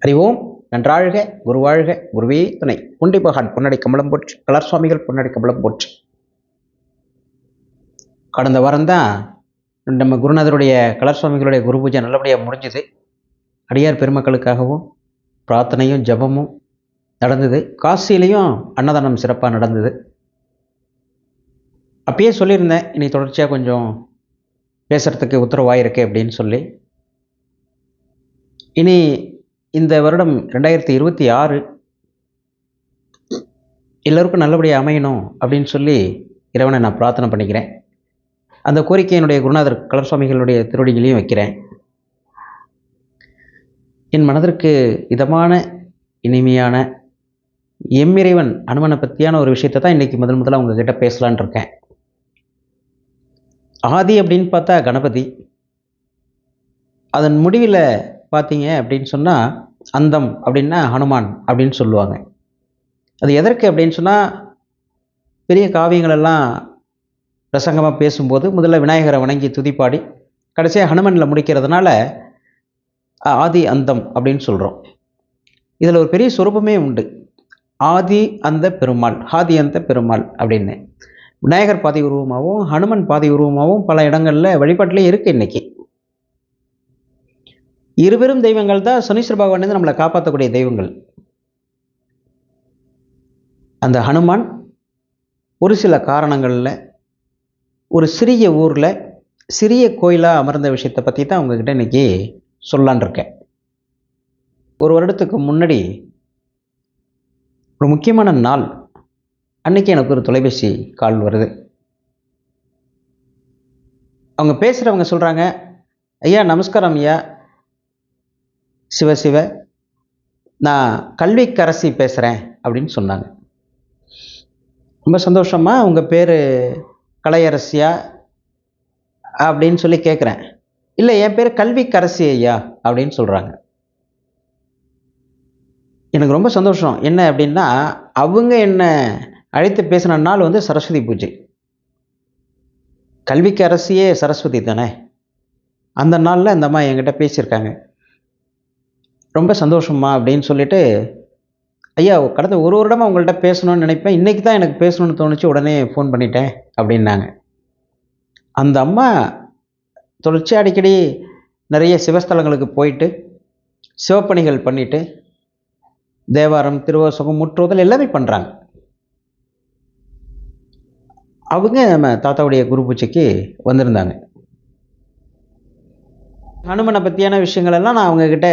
அறிவோம் நன்றாழ்க குருவாழ்க குருவே துணை புண்டிபகான் பொன்னடை கமலம் போற்று கலர் சுவாமிகள் பொன்னடை கமலம் போற்று. கடந்த வாரம் தான் நம்ம குருநாதருடைய கலர் சுவாமிகளுடைய குரு பூஜை நல்லபடியாக முடிஞ்சுது. அடியார் பெருமக்களுக்காகவும் பிரார்த்தனையும் ஜபமும் நடந்தது. காசிலையும் அன்னதானம் சிறப்பாக நடந்தது. அப்பயே சொல்லியிருந்தேன், இனி தொடர்ச்சியாக கொஞ்சம் பேசுகிறதுக்கு உத்தரவாயிருக்கு அப்படின்னு சொல்லி. இனி இந்த வருடம் 2026 எல்லோருக்கும் நல்லபடியாக அமையணும் அப்படின்னு சொல்லி இறைவனை நான் பிரார்த்தனை பண்ணிக்கிறேன். அந்த கோரிக்கை என்னுடைய குருநாதர் கலர் சுவாமிகளுடைய திருவடிகளையும் வைக்கிறேன். என் மனதிற்கு இதமான இனிமையான எம்மிறைவன் அனுமனை பற்றியான ஒரு விஷயத்தை தான் இன்றைக்கி முதலாக உங்ககிட்ட பேசலான் இருக்கேன். ஆதி அப்படின்னு பார்த்தா கணபதி, அதன் முடிவில் பார்த்தீங்க அப்படின்னு சொன்னால் அந்தம் அப்படின்னா ஹனுமான் அப்படின்னு சொல்லுவாங்க. அது எதற்கு அப்படின்னு சொன்னால், பெரிய காவியங்களெல்லாம் பிரசங்கமாக பேசும்போது முதல்ல விநாயகரை வணங்கி துதிப்பாடி கடைசியாக ஹனுமனில் முடிக்கிறதுனால ஆதி அந்தம் அப்படின்னு சொல்கிறோம். இதில் ஒரு பெரிய சொரூபமே உண்டு. ஆதி அந்த பெருமாள், ஆதி அந்த பெருமாள் அப்படின்னு விநாயகர் பாதி உருவமாகவும் ஹனுமன் பாதி உருவமாகவும் பல இடங்களில் வழிபாட்டிலே இருக்குது. இன்றைக்கி இருபெரும் தெய்வங்கள் தான் சனீஸ்வர பகவான் நம்மளை காப்பாற்றக்கூடிய தெய்வங்கள். அந்த ஹனுமான் ஒரு சில காரணங்களில் ஒரு சிறிய ஊரில் சிறிய கோயிலாக அமர்ந்த விஷயத்தை பற்றி தான் உங்ககிட்ட இன்றைக்கி சொல்லலான் இருக்கேன். ஒரு வருடத்துக்கு முன்னாடி ஒரு முக்கியமான நாள் அன்றைக்கி எனக்கு ஒரு தொலைபேசி கால் வருது. அவங்க பேசுகிறவங்க சொல்கிறாங்க, ஐயா நமஸ்காரம் ஐயா, சிவ நான் கல்விக்கரசி பேசுகிறேன் அப்படின்னு சொன்னாங்க. ரொம்ப சந்தோஷமா, உங்கள் பேர் கலையரசியா அப்படின்னு சொல்லி கேட்குறேன். இல்லை, என் பேர் கல்விக்கரசி ஐயா அப்படின்னு சொல்கிறாங்க. எனக்கு ரொம்ப சந்தோஷம். என்ன அப்படின்னா, அவங்க என்ன அழைத்து பேசின நாள் சரஸ்வதி பூஜை. கல்விக்கு அரசியே சரஸ்வதி தானே. அந்த நாளில் அந்த அம்மா என்கிட்ட பேசியிருக்காங்க. ரொம்ப சந்தோஷமா அப்படின்னு சொல்லிட்டு, ஐயா கடந்த ஒரு வருடமாக உங்கள்கிட்ட பேசணும்னு நினைப்பேன், இன்றைக்கி தான் எனக்கு பேசணும்னு தோணுச்சு, உடனே ஃபோன் பண்ணிட்டேன் அப்படின்னாங்க. அந்த அம்மா தொடர்ச்சியாக அடிக்கடி நிறைய சிவஸ்தலங்களுக்கு போயிட்டு சிவப்பணிகள் பண்ணிவிட்டு தேவாரம் திருவாசகம் முற்றுதல் எல்லாமே பண்ணுறாங்க. அவங்க நம்ம தாத்தாவுடைய குரு பூஜைக்கு வந்திருந்தாங்க. ஹனுமனை பற்றியான விஷயங்கள் எல்லாம் நான் அவங்கக்கிட்ட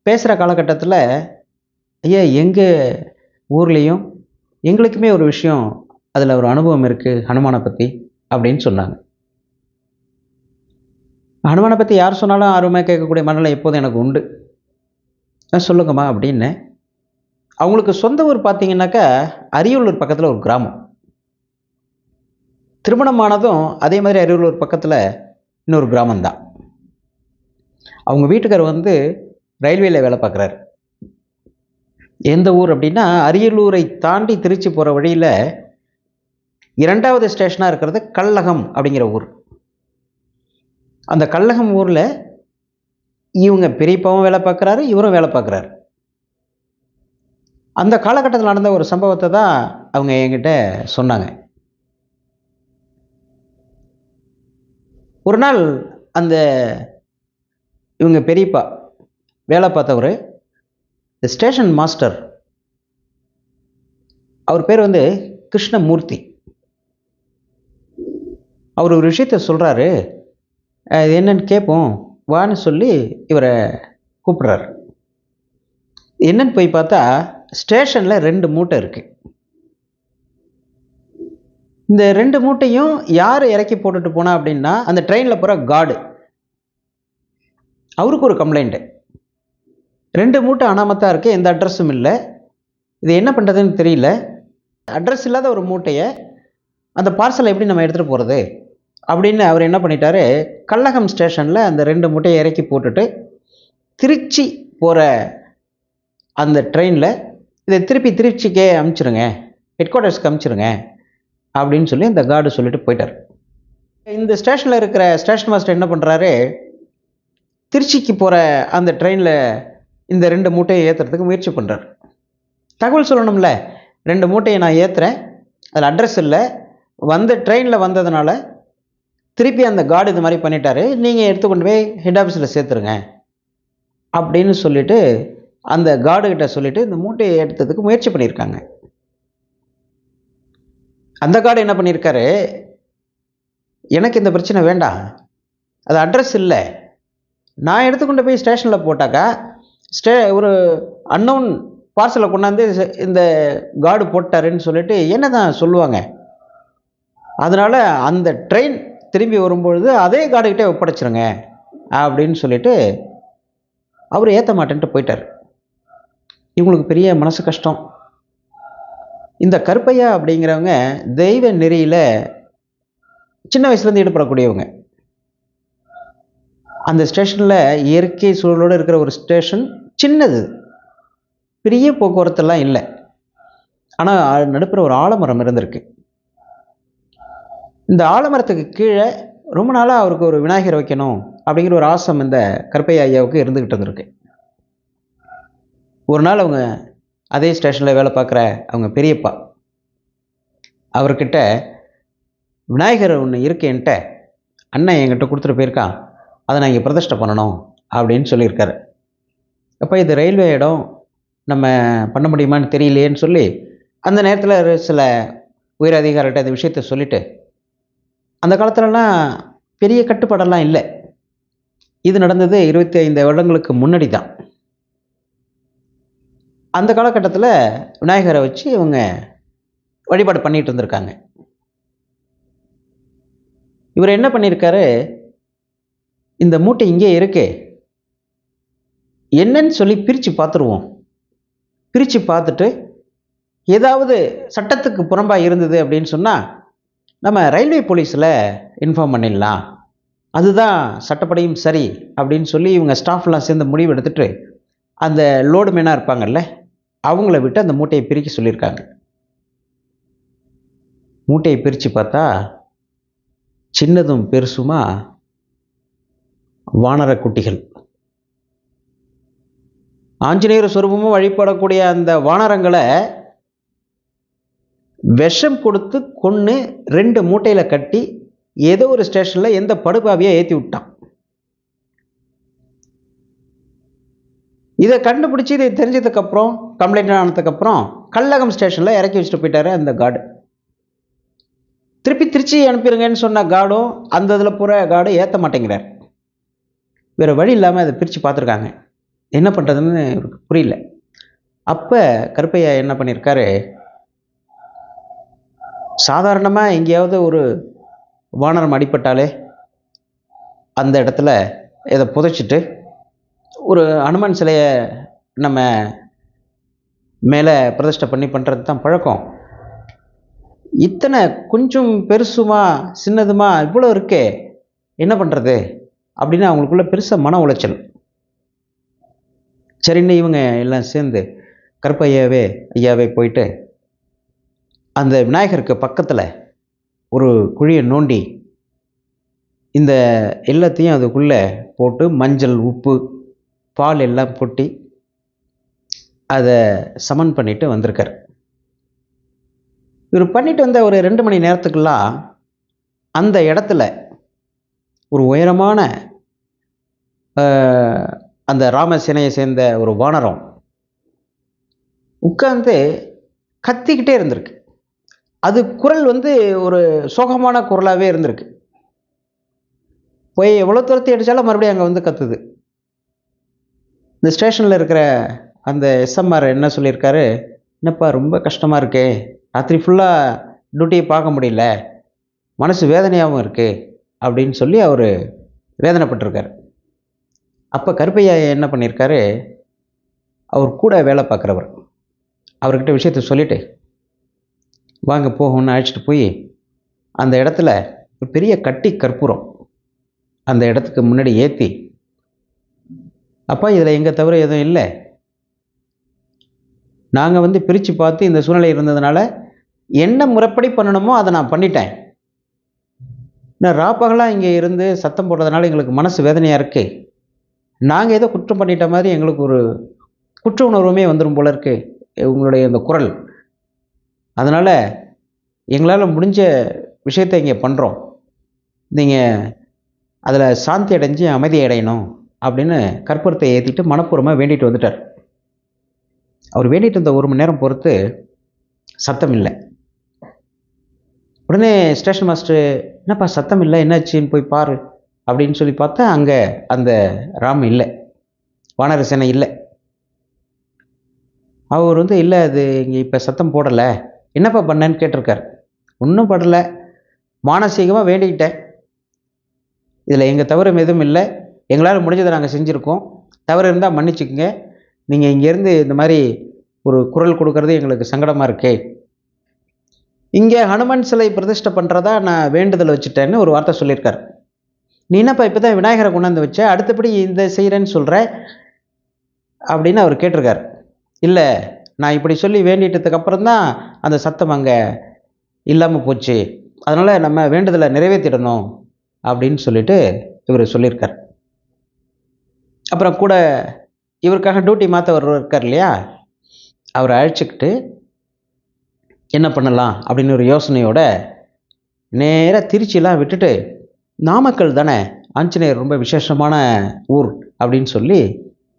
பேசுகிற காலகட்டத்தில், ஐயா எங்கள் ஊர்லேயும் எங்களுக்குமே ஒரு விஷயம், அதில் ஒரு அனுபவம் இருக்குது ஹனுமானை பற்றி அப்படின்னு சொன்னாங்க. ஹனுமானை பற்றி யார் சொன்னாலும் ஆர்வமாக கேட்கக்கூடிய மனநிலை எப்போதும் எனக்கு உண்டு. சொல்லுங்கம்மா அப்படின்னு. அவங்களுக்கு சொந்த ஊர் பார்த்தீங்கன்னாக்கா அரியலூர் பக்கத்தில் ஒரு கிராமம். திருமணமானதும் அதே மாதிரி அரியலூர் பக்கத்தில் இன்னொரு கிராமம்தான். அவங்க வீட்டுக்காரர் ரயில்வேல வேலை பார்க்குறாரு. எந்த ஊர் அப்படின்னா, அரியலூரை தாண்டி திருச்சி போகிற வழியில் 2வது ஸ்டேஷனாக இருக்கிறது கள்ளகம் அப்படிங்கிற ஊர். அந்த கள்ளகம் ஊரில் இவங்க பெரியப்பாவும் வேலை பார்க்குறாரு, இவரும் வேலை பார்க்குறாரு. அந்த காலகட்டத்தில் நடந்த ஒரு சம்பவத்தை தான் அவங்க என்கிட்ட சொன்னாங்க. ஒரு நாள் அந்த இவங்க பெரியப்பா வேலை பார்த்தவர் ஸ்டேஷன் மாஸ்டர், அவர் பேர் கிருஷ்ணமூர்த்தி. அவர் ஒரு விஷயத்தை சொல்கிறாரு, இது என்னன்னு கேட்போம் வான்னு சொல்லி இவரை கூப்பிட்றாரு. என்னன்னு போய் பார்த்தா ஸ்டேஷனில் 2 மூட்டை இருக்குது. இந்த 2 மூட்டையும் யார் இறக்கி போட்டுட்டு போனா அப்படின்னா, அந்த ட்ரெயினில் போகிற கார்டு. அவருக்கு ஒரு கம்ப்ளைண்ட்டு, 2 மூட்டை அனாமத்தாக இருக்குது, எந்த அட்ரஸும் இல்லை, இது என்ன பண்ணுறதுன்னு தெரியல, அட்ரஸ் இல்லாத ஒரு மூட்டையை அந்த பார்சலை எப்படி நம்ம எடுத்துகிட்டு போகிறது அப்படின்னு அவர் என்ன பண்ணிட்டாரு, கள்ளகம் ஸ்டேஷனில் அந்த 2 மூட்டையை இறக்கி போட்டுட்டு திருச்சி போகிற அந்த ட்ரெயினில் இதை திருப்பி திருச்சிக்கே அனுப்பிச்சிருங்க, ஹெட் குவார்ட்டர்ஸ்க்கு அனுப்பிச்சிருங்க அப்படின்னு சொல்லி அந்த கார்டு சொல்லிட்டு போயிட்டார். இந்த ஸ்டேஷனில் இருக்கிற ஸ்டேஷன் மாஸ்டர் என்ன பண்ணுறாரு, திருச்சிக்கு போகிற அந்த ட்ரெயினில் இந்த 2 மூட்டையை ஏற்றுறதுக்கு முயற்சி பண்ணுறார். தகவல் சொல்லணும்ல, 2 மூட்டையை நான் ஏற்றுறேன், அதில் அட்ரஸ் இல்லை, வந்த ட்ரெயினில் வந்ததுனால திருப்பி அந்த கார்டு இது மாதிரி பண்ணிட்டாரு, நீங்கள் எடுத்து கொண்டு போய் ஹெட் ஆஃபீஸில் சேர்த்துருங்க அப்படின்னு சொல்லிட்டு அந்த கார்டுகிட்ட சொல்லிட்டு இந்த மூட்டையை எடுத்ததுக்கு முயற்சி பண்ணியிருக்காங்க. அந்த கார்டு என்ன பண்ணியிருக்காரு, எனக்கு இந்த பிரச்சனை வேண்டாம், அது அட்ரஸ் இல்லை, நான் எடுத்துக்கொண்டு போய் ஸ்டேஷனில் போட்டாக்கா ஒரு அன்னோன் பார்சலை கொண்டாந்து இந்த கார்டு போட்டாருன்னு சொல்லிட்டு என்ன தான் சொல்லுவாங்க. அதனால் அந்த ட்ரெயின் திரும்பி வரும்பொழுது அதே கார்டுகிட்டே ஒப்படைச்சிருங்க அப்படின்னு சொல்லிட்டு அவர் ஏற்ற மாட்டேன்ட்டு போயிட்டார். இவங்களுக்கு பெரிய மனசு கஷ்டம். இந்த கருப்பையா அப்படிங்கிறவங்க தெய்வ நெறியில் சின்ன வயசுலேருந்து ஈடுபடக்கூடியவங்க. அந்த ஸ்டேஷனில் இயற்கை சூழலோடு இருக்கிற ஒரு ஸ்டேஷன், சின்னது, பெரிய போக்குவரத்தெல்லாம் இல்லை. ஆனால் நடுப்புற ஒரு ஆலமரம் இருந்திருக்கு. இந்த ஆலமரத்துக்கு கீழே ரொம்ப நாளாக அவருக்கு ஒரு விநாயகர் வைக்கணும் அப்படிங்கிற ஒரு ஆசம் இந்த கருப்பையா ஐயாவுக்கு இருந்துக்கிட்டு இருந்திருக்கு. ஒரு நாள் அவங்க அதே ஸ்டேஷனில் வேலை பார்க்குற அவங்க பெரியப்பா அவர்கிட்ட விநாயகர் ஒன்று இருக்கேன்ட்ட அண்ணன் என்கிட்ட கொடுத்துட்டு போயிருக்கான், அதை நான் இங்கே பிரதிஷ்டை பண்ணணும் அப்படின்னு சொல்லியிருக்காரு. அப்போ இது ரயில்வே இடம், நம்ம பண்ண முடியுமான்னு தெரியலையேன்னு சொல்லி அந்த நேரத்தில் சில உயர் அதிகாரிகிட்ட இந்த விஷயத்த சொல்லிவிட்டு, அந்த காலத்துலலாம் பெரிய கட்டுப்பாடெல்லாம் இல்லை, இது நடந்தது 25 வருடங்களுக்கு முன்னாடி தான். அந்த காலகட்டத்தில் விநாயகரை வச்சு இவங்க வழிபாடு பண்ணிகிட்டு இருந்திருக்காங்க. இவர் என்ன பண்ணியிருக்காரு, இந்த மூட்டை இங்கே இருக்கே, என்னன்னு சொல்லி பிரித்து பார்த்துருவோம், பிரித்து பார்த்துட்டு ஏதாவது சட்டத்துக்கு புறம்பாக இருந்தது அப்படின்னு சொன்னால் நம்ம ரயில்வே போலீஸில் இன்ஃபார்ம் பண்ணிடலாம், அதுதான் சட்டப்படியும் சரி அப்படின்னு சொல்லி இவங்க ஸ்டாஃப்லாம் சேர்ந்து முடிவு எடுத்துகிட்டு அந்த லோடு மேனாக இருப்பாங்கல்ல அவங்கள விட்டு அந்த மூட்டையை பிரிக்க சொல்லியிருக்காங்க. மூட்டையை பிரித்து பார்த்தா சின்னதும் பெருசுமா வானர குட்டிகள், ஆஞ்சநேயர் சொரூபமும் வழிபடக்கூடிய அந்த வானரங்களை விஷம் கொடுத்து கொன்று 2 மூட்டையில் கட்டி ஏதோ ஒரு ஸ்டேஷனில் எந்த படுபாவியை ஏற்றி விட்டான். இதை கண்டுபிடிச்சி இதை தெரிஞ்சதுக்கப்புறம் கம்ப்ளைண்ட் ஆனதுக்கப்புறம் கல்லகம் ஸ்டேஷனில் இறக்கி வச்சுட்டு போயிட்டாரு அந்த கார்டு. திருப்பி திருச்சி அனுப்பிடுங்கன்னு சொன்ன கார்டும் அந்த இதில் பூரா கார்டு ஏற்ற மாட்டேங்கிறார். வேறு வழி இல்லாமல் அதை பிரித்து பார்த்துருக்காங்க, என்ன பண்ணுறதுன்னு புரியல. அப்போ கருப்பையா என்ன பண்ணியிருக்காரு, சாதாரணமாக எங்கேயாவது ஒரு வானரம் அடிப்பட்டாலே அந்த இடத்துல இதை புதைச்சிட்டு ஒரு அனுமன் சிலையை நம்ம மேலே பிரதிஷ்டை பண்ணி பண்ணுறது தான் பழக்கம். இத்தனை கொஞ்சம் பெருசுமா சின்னதுமா இவ்வளோ இருக்கே, என்ன பண்ணுறது அப்படின்னு அவங்களுக்குள்ள பெருசாக மன உளைச்சல். சரின்னு இவங்க எல்லாம் சேர்ந்து ஐயாவே போயிட்டு அந்த விநாயகருக்கு பக்கத்தில் ஒரு குழியை நோண்டி இந்த எல்லாத்தையும் அதுக்குள்ளே போட்டு மஞ்சள், உப்பு, பால் எல்லாம் கொட்டி அதை சமன் பண்ணிட்டு வந்திருக்கார். இவர் பண்ணிட்டு வந்த ஒரு 2 மணி நேரத்துக்கெல்லாம் அந்த இடத்துல ஒரு உயரமான அந்த ராமசேனையை சேர்ந்த ஒரு வானரம் உட்கார்ந்து கத்திக்கிட்டே இருந்திருக்கு. அது குரல் ஒரு சோகமான குரலாகவே இருந்திருக்கு. போய் எவ்வளோ துரத்தி அடித்தாலும் மறுபடியும் அங்கே கத்துது. இந்த ஸ்டேஷனில் இருக்கிற அந்த எஸ்எம்ஆர் என்ன சொல்லியிருக்காரு, என்னப்பா ரொம்ப கஷ்டமாக இருக்கே, ராத்திரி ஃபுல்லாக டியூட்டியை பார்க்க முடியல, மனசு வேதனையாகவும் இருக்குது அப்படின்னு சொல்லி அவர் வேதனைப்பட்டிருக்கார். அப்போ கருப்பையா என்ன பண்ணியிருக்காரு, அவர் கூட வேலை பார்க்குறவர் அவர்கிட்ட விஷயத்த சொல்லிவிட்டு வாங்க போகணும்னு அழைச்சிட்டு போய் அந்த இடத்துல ஒரு பெரிய கட்டி கற்பூரம் அந்த இடத்துக்கு முன்னாடி ஏற்றி, அப்பா இதில் எங்கள் தவிர எதுவும் இல்லை, நாங்கள் பிரித்து பார்த்து இந்த சூழ்நிலை இருந்ததுனால என்ன முறைப்படி பண்ணணுமோ அதை நான் பண்ணிட்டேன், நான் ராப்பகலாக இங்கே இருந்து சத்தம் போடுறதுனால எங்களுக்கு மனசு வேதனையாக இருக்குது, நாங்கள் ஏதோ குற்றம் பண்ணிட்ட மாதிரி எங்களுக்கு ஒரு குற்ற உணர்வுமே வந்துடும் போல இருக்கு உங்களுடைய இந்த குரல். அதனால் எங்களால் முடிஞ்ச விஷயத்தை இங்கே பண்ணுறோம், நீங்கள் அதில் சாந்தி அடைஞ்சு அமைதி அடையணும் அப்படின்னு கற்பூரத்தை ஏற்றிட்டு மனப்பூர்வமாக வேண்டிட்டு வந்துட்டார். அவர் வேண்டிட்டு இருந்த 1 மணி நேரம் பொறுத்து சத்தம் இல்லை. உடனே ஸ்டேஷன் மாஸ்டர், என்னப்பா சத்தம் இல்லை, என்னாச்சுன்னு போய் பாரு அப்படின்னு சொல்லி பார்த்தா அங்கே அந்த ராம் இல்லை, வானரசேனை இல்லை. அவர் இல்லை, அது இங்கே இப்போ சத்தம் போடலை, என்னப்பா பண்ணேன்னு கேட்டிருக்கார். ஒன்றும் படலை, மானசீகமாக வேண்டிக்கிட்டேன், இதில் எங்கள் தவறு எதுவும் இல்லை, எங்களால் முடிஞ்சதை நாங்கள் செஞ்சுருக்கோம், தவறு இருந்தால் மன்னிச்சுக்குங்க, நீங்கள் இங்கேருந்து இந்த மாதிரி ஒரு குரல் கொடுக்கறது எங்களுக்கு சங்கடமாக இருக்கே, இங்கே ஹனுமன் சிலை பிரதிஷ்டை பண்ணுறதா நான் வேண்டுதல் வச்சுட்டேன்னு ஒரு வார்த்தை சொல்லியிருக்கார். நீ என்னப்பா இப்போ தான் விநாயகரை கொண்டாந்து வச்ச, அடுத்தபடி இந்த செய்கிறேன்னு சொல்கிற அப்படின்னு அவர் கேட்டிருக்கார். இல்லை, நான் இப்படி சொல்லி வேண்டிட்டதுக்கு அப்புறம் தான் அந்த சத்தம் அங்கே இல்லாமல் போச்சு, அதனால் நம்ம வேண்டுதலை நிறைவேற்றிடணும் அப்படின்னு சொல்லிட்டு இவர் சொல்லியிருக்கார். அப்புறம் கூட இவருக்காக டியூட்டி மாற்ற ஒருவர் இருக்கார் இல்லையா, அவரை அழைச்சிக்கிட்டு என்ன பண்ணலாம் அப்படின்னு ஒரு யோசனையோட நேராக திருச்சியெலாம் விட்டுட்டு, நாமக்கல் தானே ஆஞ்சநேயர் ரொம்ப விசேஷமான ஊர் அப்படின்னு சொல்லி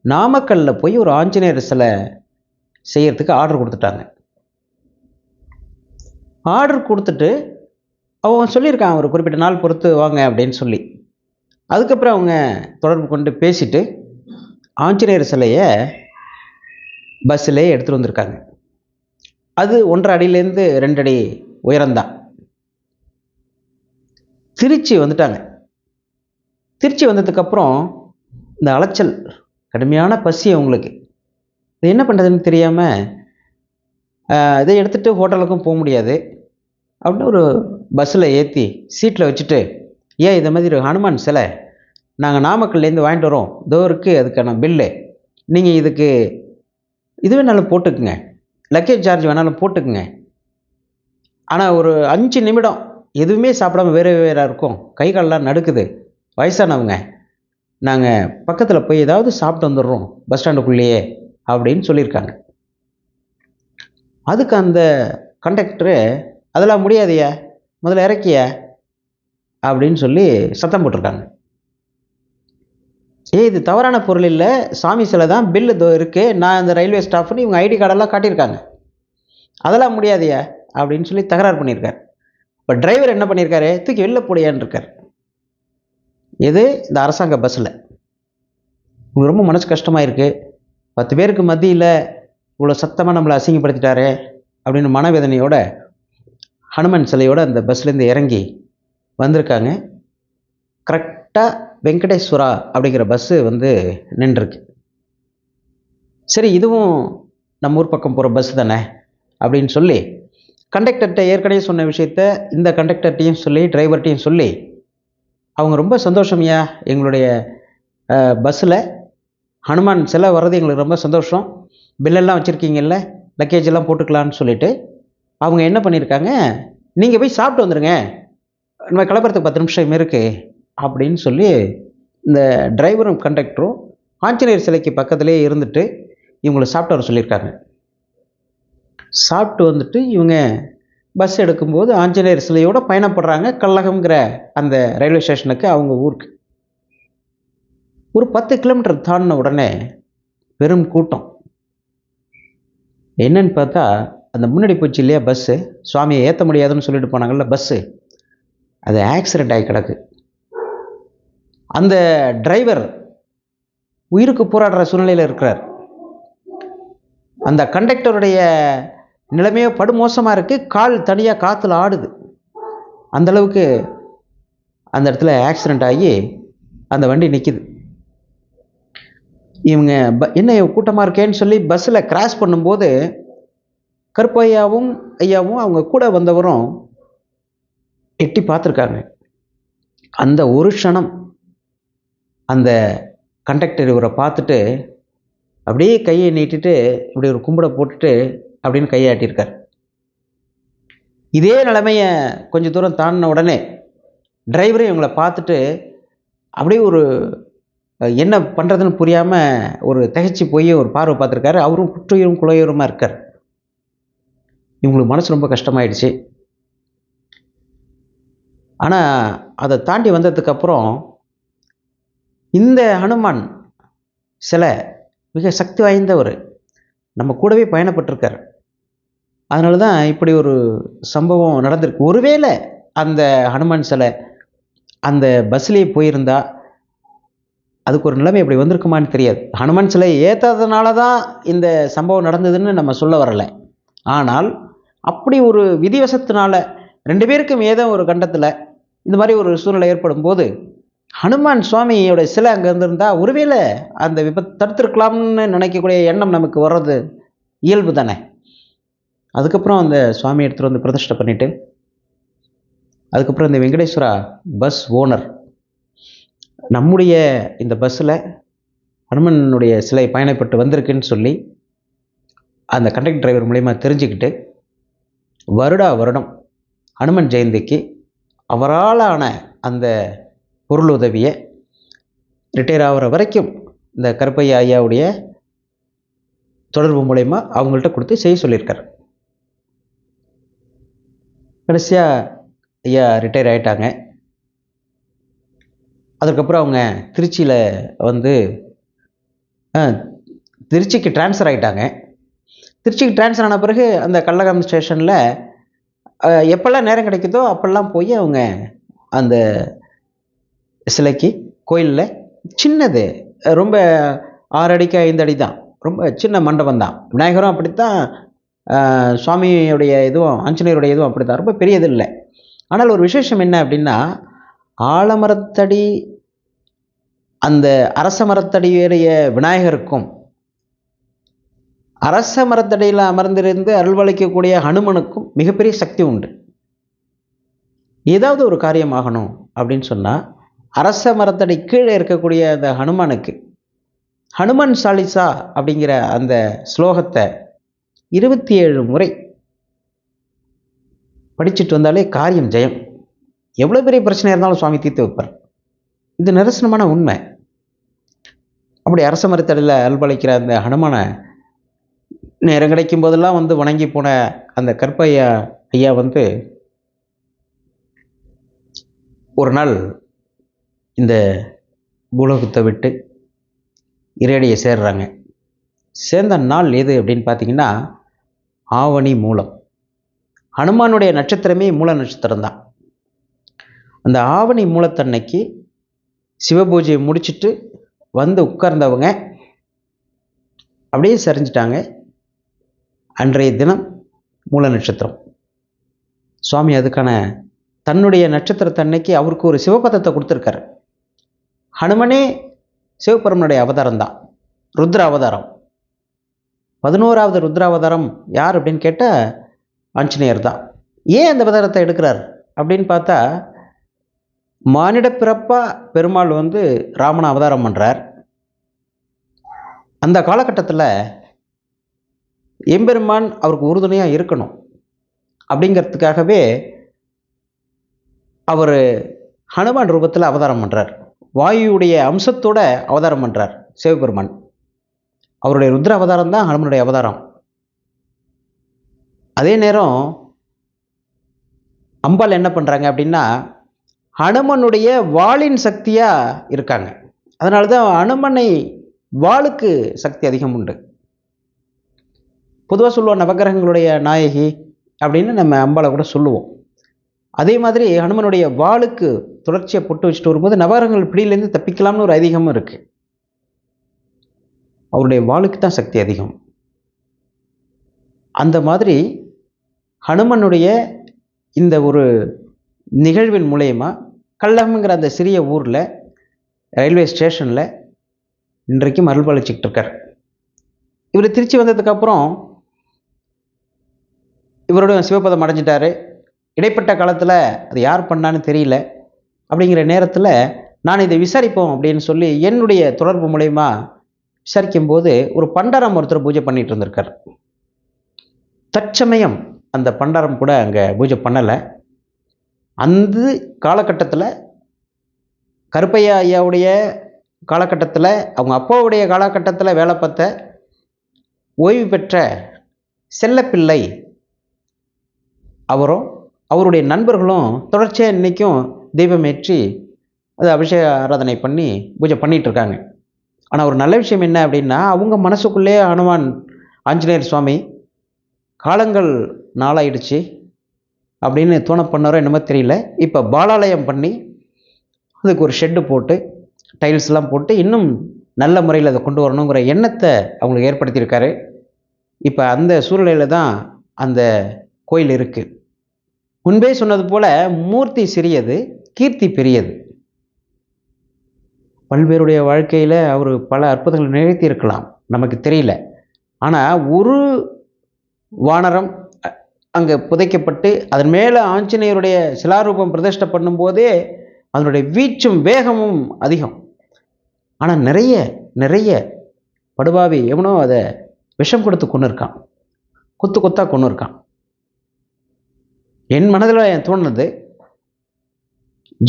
நாமக்கல்லில் போய் ஒரு ஆஞ்சநேயர் சிலை செய்யறதுக்கு ஆர்டர் கொடுத்துட்டாங்க. ஆர்டர் கொடுத்துட்டு அவன் சொல்லியிருக்கான் ஒரு குறிப்பிட்ட நாள் பொறுத்து வாங்க அப்படின்னு சொல்லி. அதுக்கப்புறம் அவங்க தொடர்பு கொண்டு பேசிட்டு ஆஞ்சநேயர் சிலையை பஸ்ஸிலே எடுத்துகிட்டு வந்திருக்காங்க. அது 1.5 அடியிலேருந்து 2 அடி உயரம்தான். திருச்சி வந்துட்டாங்க. திருச்சி வந்ததுக்கப்புறம் இந்த அலைச்சல், கடுமையான பசி அவங்களுக்கு, இது என்ன பண்ணுறதுன்னு தெரியாமல் இதை எடுத்துகிட்டு ஹோட்டலுக்கும் போக முடியாது அப்படின்னு ஒரு பஸ்ஸில் ஏற்றி சீட்டில் வச்சுட்டு, ஏன் இதை மாதிரி ஒரு ஹனுமான் சிலை நாங்கள் நாமக்கல்லேருந்து வாங்கிட்டு வரோம், இதோ இருக்குது அதுக்கான பில்லு, நீங்கள் இதுக்கு இது வேணாலும் போட்டுக்குங்க, லக்கேஜ் சார்ஜ் வேணாலும் போட்டுக்குங்க, ஆனால் ஒரு 5 நிமிடம் எதுவுமே சாப்பிடாம வேறு இருக்கும், கை காலெலாம் நடுக்குது, வயசானவங்க, நாங்கள் பக்கத்தில் போய் ஏதாவது சாப்பிட்டு வந்துடுறோம் பஸ் ஸ்டாண்டுக்குள்ளேயே அப்படின்னு சொல்லியிருக்காங்க. அதுக்கு அந்த கண்டக்டரு, அதெல்லாம் முடியாதையா, முதல்ல இறக்கிய அப்படின்னு சொல்லி சத்தம் போட்டிருக்காங்க. இது தவறான பொருள் இல்லை, சாமி சிலை தான், பில்லு இதோ இருக்குது, நான் அந்த ரயில்வே ஸ்டாஃப்னு இவங்க ஐடி கார்டெல்லாம் காட்டியிருக்காங்க, அதெல்லாம் முடியாதையா அப்படின்னு சொல்லி தகராறு பண்ணியிருக்கார். இப்போ டிரைவர் என்ன பண்ணியிருக்காரு, தூக்கி வெளில போடியான்னு இருக்கார். இது இந்த அரசாங்க பஸ்ஸில். உங்களுக்கு ரொம்ப மனசு கஷ்டமாக இருக்குது, 10 பேருக்கு மத்தியில் இவ்வளோ சத்தமாக நம்மளை அசிங்கப்படுத்திட்டாரே அப்படின்னு மனவேதனையோட ஹனுமன் சிலையோடு அந்த பஸ்லேருந்து இறங்கி வந்திருக்காங்க. கரெக்டாக வெங்கடேஸ்வரா அப்படிங்கிற பஸ்ஸு நின்றுருக்கு. சரி, இதுவும் நம்ம ஊர் பக்கம் போகிற பஸ் தானே அப்படின்னு சொல்லி கண்டக்டர்கிட்ட ஏற்கனவே சொன்ன விஷயத்த இந்த கண்டக்டர்கிட்டையும் சொல்லி டிரைவர்கிட்டையும் சொல்லி, அவங்க ரொம்ப சந்தோஷம்யா, எங்களுடைய பஸ்ஸில் ஹனுமான் சிலை வர்றது எங்களுக்கு ரொம்ப சந்தோஷம், பில்லெல்லாம் வச்சுருக்கீங்கல்ல, லக்கேஜ் எல்லாம் போட்டுக்கலான்னு சொல்லிட்டு அவங்க என்ன பண்ணியிருக்காங்க, நீங்கள் போய் சாப்பிட்டு வந்துடுங்க, நம்ம கிளம்புறதுக்கு 10 நிமிஷம் இருக்குது அப்படின்னு சொல்லி இந்த டிரைவரும் கண்டக்டரும் ஆஞ்சநேயர் சிலைக்கு பக்கத்துலேயே இருந்துட்டு இவங்களை சாப்பிட்டு வர சொல்லியிருக்காங்க. சாப்பிட்டு வந்துட்டு இவங்க பஸ் எடுக்கும்போது ஆஞ்சநேயர் சிலையோடு பயணப்படுறாங்க கல்லகம்ங்கிற அந்த ரயில்வே ஸ்டேஷனுக்கு, அவங்க ஊருக்கு. ஒரு 10 கிலோமீட்டர் தாண்டின உடனே பெரும் கூட்டம். என்னன்னு பார்த்தா, அந்த முன்னாடி போச்சு இல்லையா பஸ்ஸு, சுவாமியை ஏற்ற முடியாதுன்னு சொல்லிட்டு போனாங்கல்ல பஸ்ஸு, அது ஆக்சிடெண்ட் ஆகி கிடக்கு. அந்த டிரைவர் உயிருக்கு போராடுற சூழ்நிலையில் இருக்கிறார். அந்த கண்டக்டருடைய நிலைமையோ படுமோசமாக இருக்குது, கால் தனியாக காற்றுல ஆடுது, அந்தளவுக்கு அந்த இடத்துல ஆக்சிடெண்ட் ஆகி அந்த வண்டி நிற்கிது. இவங்க என்ன கூட்டமாக இருக்கேன்னு சொல்லி பஸ்ஸில் கிராஸ் பண்ணும்போது கருப்பு ஐயாவும் அவங்க கூட வந்தவரும் எட்டி பார்த்துருக்காங்க. அந்த ஒரு க்ஷணம் அந்த கண்டக்டர் இவரை பார்த்துட்டு அப்படியே கையை நீட்டிட்டு இப்படி ஒரு கும்பிட போட்டுட்டு அப்படின்னு கையாட்டியிருக்கார். இதே நிலைமையை கொஞ்சம் தூரம் தாண்டின உடனே டிரைவரும் இவங்களை பார்த்துட்டு அப்படியே ஒரு என்ன பண்ணுறதுன்னு புரியாமல் ஒரு திகைச்சு போய் ஒரு பார்வை பார்த்துருக்காரு. அவரும் குற்றுயிரும் குலையுருமா இருக்கார். இவங்களுக்கு மனசு ரொம்ப கஷ்டமாயிடுச்சு. ஆனால் அதை தாண்டி வந்ததுக்கப்புறம் இந்த ஹனுமான் சிலை மிக சக்தி வாய்ந்தவர், நம்ம கூடவே பயணப்பட்டிருக்கார். அதனால தான் இப்படி ஒரு சம்பவம் நடந்திருக்கு. ஒருவேளை அந்த ஹனுமான் சிலை அந்த பஸ்லேயே போயிருந்தா அதுக்கு ஒரு நிலைமை இப்படி வந்திருக்குமான்னு தெரியாது. ஹனுமான் சிலை ஏற்றாதனால தான் இந்த சம்பவம் நடந்ததுன்னு நம்ம சொல்ல வரலை. ஆனால் அப்படி ஒரு விதிவசத்தினால 2 பேருக்கும் ஏதோ ஒரு கண்டத்தில் இந்த மாதிரி ஒரு சூழ்நிலை ஏற்படும் போது ஹனுமான் சுவாமியோட சிலை அங்கே இருந்திருந்தா ஒருவேளை அந்த விபத்து தடுத்திருக்கலாம்னு நினைக்கக்கூடிய எண்ணம் நமக்கு வர்றது இயல்பு தானே. அதுக்கப்புறம் அந்த சுவாமி எடுத்துகிட்டு வந்து பிரதிஷ்டை பண்ணிவிட்டு அதுக்கப்புறம் இந்த வெங்கடேஸ்வரா பஸ் ஓனர் நம்முடைய இந்த பஸ்ஸில் ஹனுமனுடைய சிலை பயணப்பட்டு வந்திருக்குன்னு சொல்லி அந்த கண்டக்டர் டிரைவர் மூலயமா தெரிஞ்சுக்கிட்டு வருடம் ஹனுமன் ஜெயந்திக்கு அவராலான அந்த பொருள் உதவியை ரிட்டையர் ஆகிற வரைக்கும் இந்த கருப்பையா ஐயாவுடைய தொடர்பு மூலயமா அவங்கள்ட்ட கொடுத்து செய்ய சொல்லியிருக்கார். கடைசியாக ஐயா ரிட்டையர் ஆகிட்டாங்க. அதுக்கப்புறம் அவங்க திருச்சியில் வந்து திருச்சிக்கு ட்ரான்ஸ்ஃபர் ஆகிட்டாங்க. திருச்சிக்கு ட்ரான்ஸ்ஃபர் ஆன பிறகு அந்த கள்ளகம் ஸ்டேஷனில் எப்போல்லாம் நேரம் கிடைக்குதோ அப்போல்லாம் போய் அவங்க அந்த சிலைக்கு கோயிலில் சின்னது, ரொம்ப 6 அடிக்கு 5 அடி தான், ரொம்ப சின்ன மண்டபம் தான். விநாயகரும் அப்படித்தான், சுவாமியுடைய இதுவும் ஆஞ்சநேயருடைய இதுவும் அப்படி தான், ரொம்ப பெரியது இல்லை. ஆனால் ஒரு விசேஷம் என்ன அப்படின்னா, ஆலமரத்தடி அந்த அரச மரத்தடியுடைய விநாயகருக்கும் அரச மரத்தடியில் அமர்ந்திருந்து அருள்வளிக்கக்கூடிய ஹனுமனுக்கும் மிகப்பெரிய சக்தி உண்டு. ஏதாவது ஒரு காரியம் ஆகணும் அப்படின்னு சொன்னால் அரச மரத்தடி கீழே இருக்கக்கூடிய அந்த ஹனுமானுக்கு ஹனுமன் சாலிசா அப்படிங்கிற அந்த ஸ்லோகத்தை 27 முறை படிச்சுட்டு வந்தாலே காரியம் ஜெயம். எவ்வளோ பெரிய பிரச்சனை இருந்தாலும் சுவாமி தீர்த்து வைப்பார். இது நிரசனமான உண்மை. அப்படி அரச மரத்தடியில் அல்பளிக்கிற அந்த ஹனுமானை நேரம் கிடைக்கும் போதெல்லாம் வந்து வணங்கி போன அந்த கற்பையா ஐயா வந்து ஒரு நாள் இந்த பூலோகத்தை விட்டு இறையடியை சேர்றாங்க. சேர்ந்த நாள் எது அப்படின்னு பார்த்தீங்கன்னா ஆவணி மூலம். ஹனுமானுடைய நட்சத்திரமே மூல நட்சத்திரம் தான். அந்த ஆவணி மூலத்தன்னைக்கு சிவபூஜையை முடிச்சுட்டு வந்து உட்கார்ந்தவங்க அப்படியே சரிஞ்சிட்டாங்க. அன்றைய தினம் மூல நட்சத்திரம். சுவாமி அதுக்கான தன்னுடைய நட்சத்திரத்தன்னைக்கு அவருக்கு ஒரு சிவபதத்தை கொடுத்துருக்காரு. ஹனுமனே சிவபெருமனுடைய அவதாரம் தான், ருத்ர அவதாரம். 11வது ருத்ர அவதாரம் யார் அப்படின்னு கேட்டால் ஆஞ்சநேயர் தான். ஏன் அந்த அவதாரத்தை எடுக்கிறார் அப்படின்னு பார்த்தா, மானிட பிறப்பா பெருமாள் வந்து ராமனை அவதாரம் பண்ணுறார். அந்த காலகட்டத்தில் எம்பெருமான் அவருக்கு உறுதுணையாக இருக்கணும் அப்படிங்கிறதுக்காகவே அவர் ஹனுமான் ரூபத்தில் அவதாரம் பண்ணுறார். வாயுடைய அம்சத்தோட அவதாரம் பண்ணுறார் சிவபெருமான். அவருடைய ருத்ர அவதாரம் தான் ஹனுமனுடைய அவதாரம். அதே நேரம் அம்பாள் என்ன பண்ணுறாங்க அப்படின்னா ஹனுமனுடைய வாளின் சக்தியாக இருக்காங்க. அதனால தான் ஹனுமனை வாளுக்கு சக்தி அதிகம் உண்டு. பொதுவாக சொல்லுவோம் நவகிரகங்களுடைய நாயகி அப்படின்னு நம்ம அம்பாளை கூட சொல்லுவோம். அதே மாதிரி ஹனுமனுடைய வாளுக்கு தொடர்ச்சியை பொட்டு வச்சுட்டு வரும்போது நவகிரகங்கள் பிடியிலேருந்து தப்பிக்கலாம்னு ஒரு ஐதீகமும் இருக்குது. அவருடைய வாளுக்கு தான் சக்தி அதிகம். அந்த மாதிரி ஹனுமனுடைய இந்த ஒரு நிகழ்வின் மூலயமா கள்ளகம்ங்கிற அந்த சிறிய ஊரில் ரயில்வே ஸ்டேஷனில் இன்றைக்கும் அருள்பாலிச்சுக்கிட்டு இருக்கார். இவர் திருச்சி வந்ததுக்கப்புறம் இவருடைய சிவபதம் அடைஞ்சிட்டாரு. இடைப்பட்ட காலத்தில் அது யார் பண்ணான்னு தெரியல. அப்படிங்கிற நேரத்தில் நான் இதை விசாரிப்போம் அப்படின்னு சொல்லி என்னுடைய தொடர்பு மூலயமா விசாரிக்கும்போது ஒரு பண்டாரம் ஒருத்தர் பூஜை பண்ணிகிட்டு இருந்திருக்கார். தற்சமயம் அந்த பண்டாரம் கூட அங்கே பூஜை பண்ணலை. அந்த காலகட்டத்தில் கருப்பையா ஐயாவுடைய காலகட்டத்தில், அவங்க அப்பாவுடைய காலகட்டத்தில் வேலை பார்த்த ஓய்வு பெற்ற செல்லப்பிள்ளை அவரும் அவருடைய நண்பர்களும் தொடர்ச்சியாக இன்றைக்கும் தீபம் ஏற்றி அது அபிஷேக ஆராதனை பண்ணி பூஜை பண்ணிகிட்டு இருக்காங்க. ஆனால் ஒரு நல்ல விஷயம் என்ன அப்படின்னா, அவங்க மனசுக்குள்ளேயே ஹனுமான் ஆஞ்சநேயர் சுவாமி காலங்கள் நாளாயிடுச்சு அப்படின்னு தோண பண்ணாரோ என்னமோ தெரியல, இப்போ பாலாலயம் பண்ணி அதுக்கு ஒரு ஷெட்டு போட்டு டைல்ஸ்லாம் போட்டு இன்னும் நல்ல முறையில் அதை கொண்டு வரணுங்கிற எண்ணத்தை அவங்களுக்கு ஏற்படுத்தியிருக்காரு. இப்போ அந்த சூழ்நிலையில் தான் அந்த கோயில் இருக்குது. முன்பே சொன்னது போல் மூர்த்தி சிறியது, கீர்த்தி பெரியது. பல்வேறுடைய வாழ்க்கையில் அவர் பல அற்புதங்களை நிகழ்த்தி இருக்கலாம், நமக்கு தெரியல. ஆனால் ஒரு வானரம் அங்கே புதைக்கப்பட்டு அதன் மேலே ஆஞ்சநேயருடைய சிலாரூபம் பிரதிஷ்டை பண்ணும்போதே அதனுடைய வீச்சும் வேகமும் அதிகம். ஆனால் நிறைய நிறைய படுபாவி எவனோ அதை விஷம் கொடுத்து கொண்டு இருக்கான், கொத்து கொத்தா கொண்டு இருக்கான். என் மனதில் தோணுது,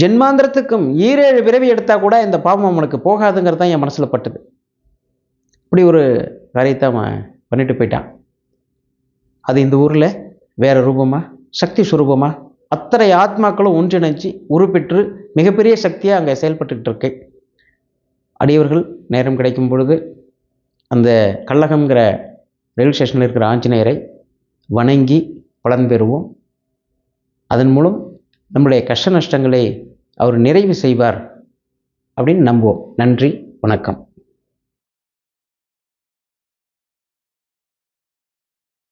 ஜென்மாந்திரத்துக்கும் 7 பிறவி எடுத்தால் கூட இந்த பாவம் அவனுக்கு போகாதுங்கிறது தான் என் மனசில் பட்டுது. இப்படி ஒரு காரியத்தை அவன் பண்ணிட்டு போயிட்டான். அது இந்த ஊரில் வேறு ரூபமாக, சக்தி சுரூபமாக அத்தனை ஆத்மாக்களும் ஒன்றிணைஞ்சு உருப்பெற்று மிகப்பெரிய சக்தியாக அங்கே செயல்பட்டுக்கிட்டு இருக்கு. அடியவர்கள் நேரம் கிடைக்கும் பொழுது அந்த கள்ளகம்ங்கிற ரயில்வே ஸ்டேஷனில் இருக்கிற ஆஞ்சநேயரை வணங்கி பலன் பெறுவோம். அதன் மூலம் நம்முடைய கஷ்ட நஷ்டங்களை அவர் நிறைவு செய்வார் அப்படின்னு நம்புவோம். நன்றி, வணக்கம்.